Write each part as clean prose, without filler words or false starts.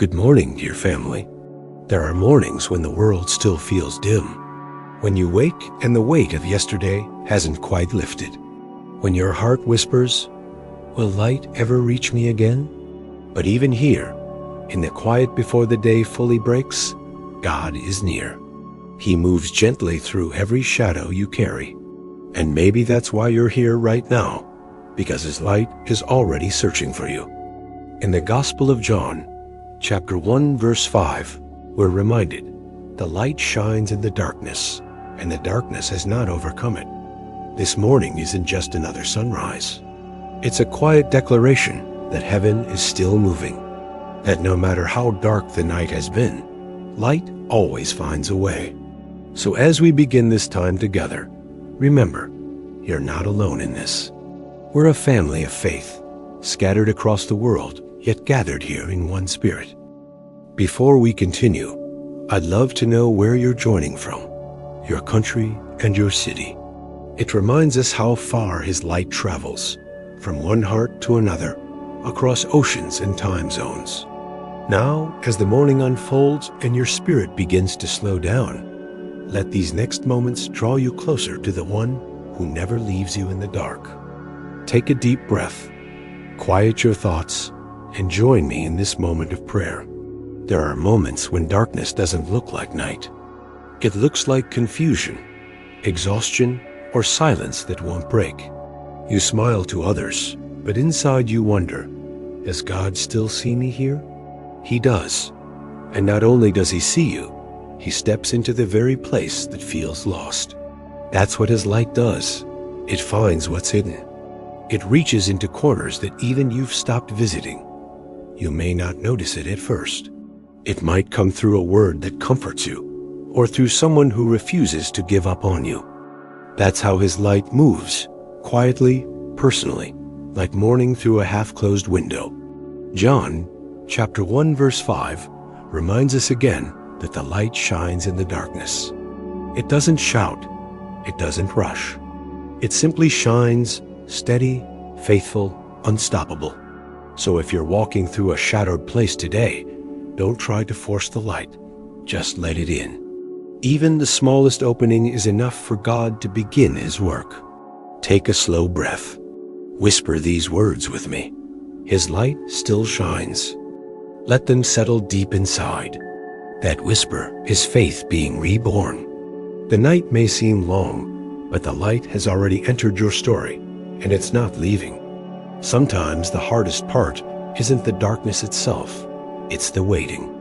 Good morning, dear family. There are mornings when the world still feels dim, when you wake and the weight of yesterday hasn't quite lifted, when your heart whispers, "Will light ever reach me again?" But even here, in the quiet before the day fully breaks, God is near. He moves gently through every shadow you carry. And maybe that's why you're here right now, because His light is already searching for you. In the Gospel of John, chapter 1, verse 5, we're reminded, the light shines in the darkness, and the darkness has not overcome it. This morning isn't just another sunrise. It's a quiet declaration that heaven is still moving, that no matter how dark the night has been, light always finds a way. So as we begin this time together, remember, you're not alone in this. We're a family of faith, scattered across the world, yet gathered here in one spirit. Before we continue, I'd love to know where you're joining from, your country and your city. It reminds us how far His light travels, from one heart to another, across oceans and time zones. Now, as the morning unfolds and your spirit begins to slow down, let these next moments draw you closer to the one who never leaves you in the dark. Take a deep breath, quiet your thoughts, and join me in this moment of prayer. There are moments when darkness doesn't look like night. It looks like confusion, exhaustion, or silence that won't break. You smile to others, but inside you wonder, does God still see me here? He does. And not only does He see you, He steps into the very place that feels lost. That's what His light does. It finds what's hidden. It reaches into corners that even you've stopped visiting. You may not notice it at first. It might come through a word that comforts you, or through someone who refuses to give up on you. That's how His light moves, quietly, personally, like morning through a half-closed window. John, chapter 1, verse 5, reminds us again that the light shines in the darkness. It doesn't shout. It doesn't rush. It simply shines, steady, faithful, unstoppable. So if you're walking through a shadowed place today, don't try to force the light. Just let it in. Even the smallest opening is enough for God to begin His work. Take a slow breath. Whisper these words with me. His light still shines. Let them settle deep inside. That whisper is faith being reborn. The night may seem long, but the light has already entered your story, and it's not leaving. Sometimes the hardest part isn't the darkness itself, it's the waiting.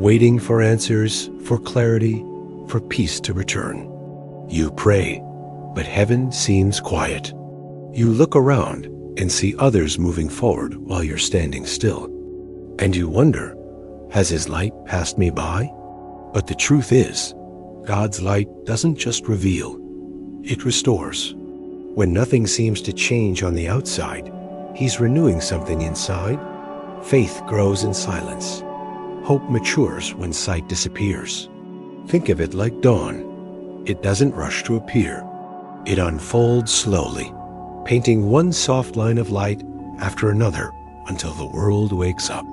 Waiting for answers, for clarity, for peace to return. You pray, but heaven seems quiet. You look around and see others moving forward while you're standing still. And you wonder, has His light passed me by? But the truth is, God's light doesn't just reveal, it restores. When nothing seems to change on the outside, He's renewing something inside. Faith grows in silence. Hope matures when sight disappears. Think of it like dawn. It doesn't rush to appear. It unfolds slowly, painting one soft line of light after another until the world wakes up.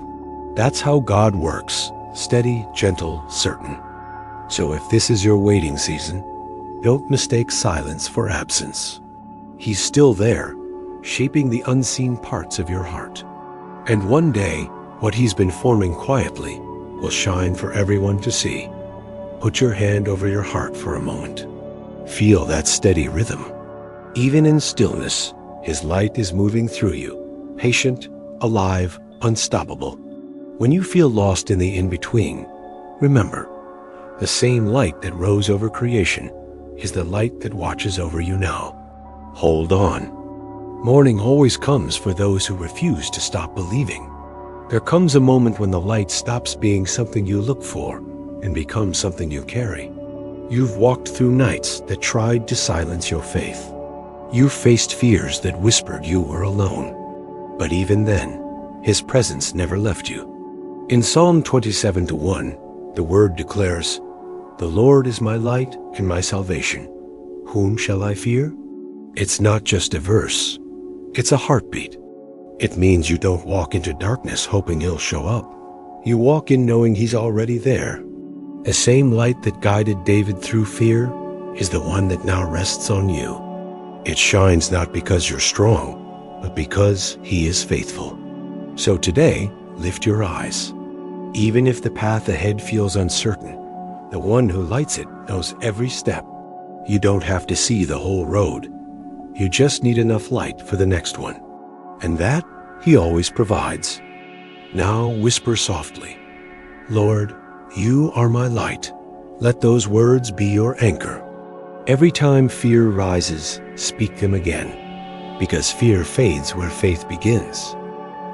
That's how God works, steady, gentle, certain. So if this is your waiting season, don't mistake silence for absence. He's still there, shaping the unseen parts of your heart. And one day, what He's been forming quietly will shine for everyone to see. Put your hand over your heart for a moment. Feel that steady rhythm. Even in stillness, His light is moving through you, patient, alive, unstoppable. When you feel lost in the in-between, remember, the same light that rose over creation is the light that watches over you now. Hold on. Morning always comes for those who refuse to stop believing. There comes a moment when the light stops being something you look for and becomes something you carry. You've walked through nights that tried to silence your faith. You've faced fears that whispered you were alone. But even then, His presence never left you. In Psalm 27:1, the Word declares, "The Lord is my light and my salvation. Whom shall I fear?" It's not just a verse. It's a heartbeat. It means you don't walk into darkness hoping He'll show up. You walk in knowing He's already there. The same light that guided David through fear is the one that now rests on you. It shines not because you're strong, but because He is faithful. So today, lift your eyes. Even if the path ahead feels uncertain, the one who lights it knows every step. You don't have to see the whole road. You just need enough light for the next one. And that He always provides. Now whisper softly, Lord, You are my light. Let those words be your anchor. Every time fear rises, speak them again, because fear fades where faith begins.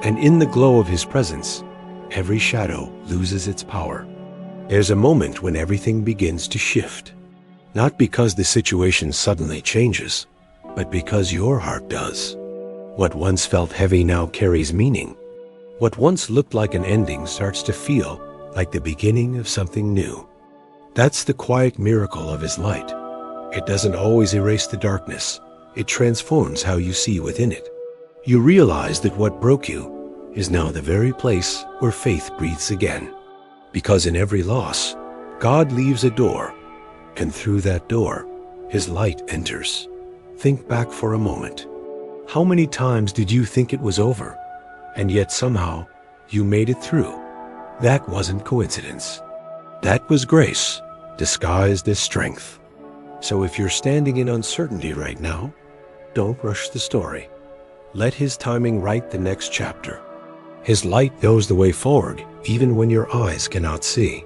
And in the glow of His presence, every shadow loses its power. There's a moment when everything begins to shift, not because the situation suddenly changes, but because your heart does. What once felt heavy now carries meaning. What once looked like an ending starts to feel like the beginning of something new. That's the quiet miracle of His light. It doesn't always erase the darkness. It transforms how you see within it. You realize that what broke you is now the very place where faith breathes again. Because in every loss, God leaves a door, and through that door, His light enters. Think back for a moment. How many times did you think it was over, and yet somehow you made it through? That wasn't coincidence. That was grace, disguised as strength. So if you're standing in uncertainty right now, don't rush the story. Let His timing write the next chapter. His light knows the way forward, even when your eyes cannot see.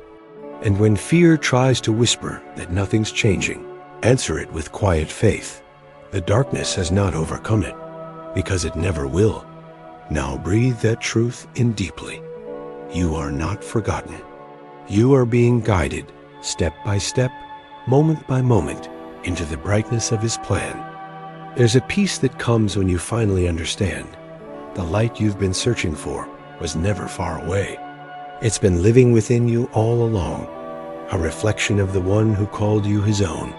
And when fear tries to whisper that nothing's changing, answer it with quiet faith. The darkness has not overcome it, because it never will. Now breathe that truth in deeply. You are not forgotten. You are being guided, step by step, moment by moment, into the brightness of His plan. There's a peace that comes when you finally understand. The light you've been searching for was never far away. It's been living within you all along, a reflection of the one who called you His own.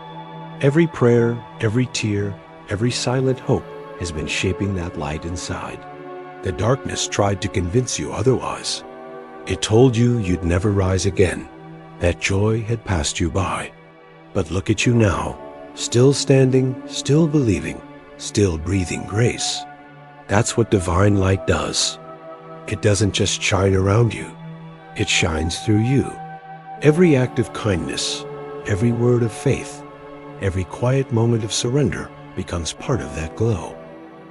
Every prayer, every tear, every silent hope has been shaping that light inside. The darkness tried to convince you otherwise. It told you you'd never rise again, that joy had passed you by. But look at you now, still standing, still believing, still breathing grace. That's what divine light does. It doesn't just shine around you, it shines through you. Every act of kindness, every word of faith, every quiet moment of surrender becomes part of that glow.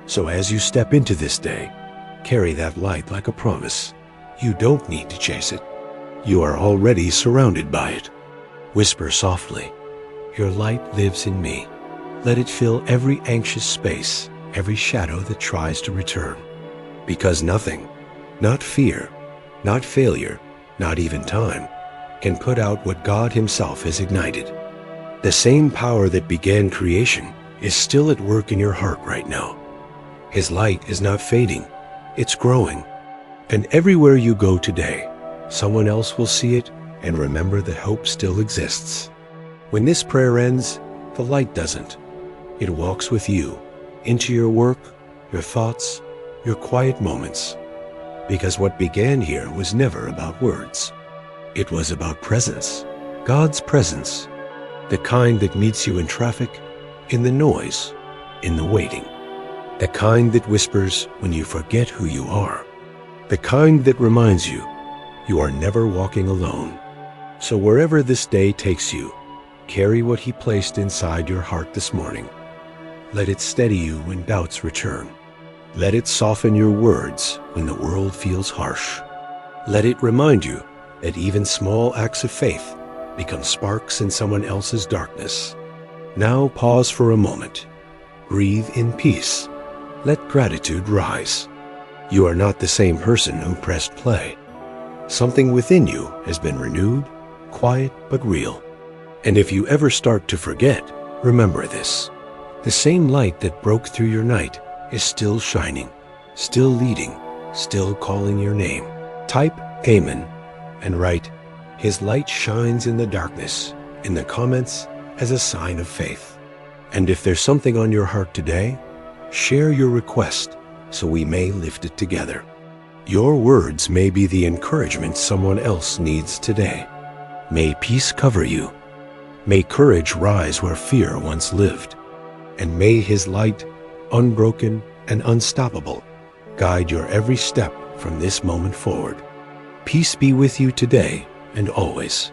So as you step into this day, carry that light like a promise. You don't need to chase it. You are already surrounded by it. Whisper softly, your light lives in me. Let it fill every anxious space, every shadow that tries to return. Because nothing, not fear, not failure, not even time, can put out what God Himself has ignited. The same power that began creation is still at work in your heart right now. His light is not fading, it's growing. And everywhere you go today, someone else will see it and remember that hope still exists. When this prayer ends, the light doesn't. It walks with you into your work, your thoughts, your quiet moments. Because what began here was never about words. It was about presence, God's presence, the kind that meets you in traffic, in the noise, in the waiting. The kind that whispers when you forget who you are. The kind that reminds you, you are never walking alone. So wherever this day takes you, carry what He placed inside your heart this morning. Let it steady you when doubts return. Let it soften your words when the world feels harsh. Let it remind you that even small acts of faith become sparks in someone else's darkness. Now pause for a moment. Breathe in peace. Let gratitude rise. You are not the same person who pressed play. Something within you has been renewed, quiet but real. And if you ever start to forget, remember this. The same light that broke through your night is still shining, still leading, still calling your name. Type Amen and write, His light shines in the darkness, in the comments as a sign of faith. And if there's something on your heart today, share your request so we may lift it together. Your words may be the encouragement someone else needs today. May peace cover you. May courage rise where fear once lived. And may His light, unbroken and unstoppable, guide your every step from this moment forward. Peace be with you today and always.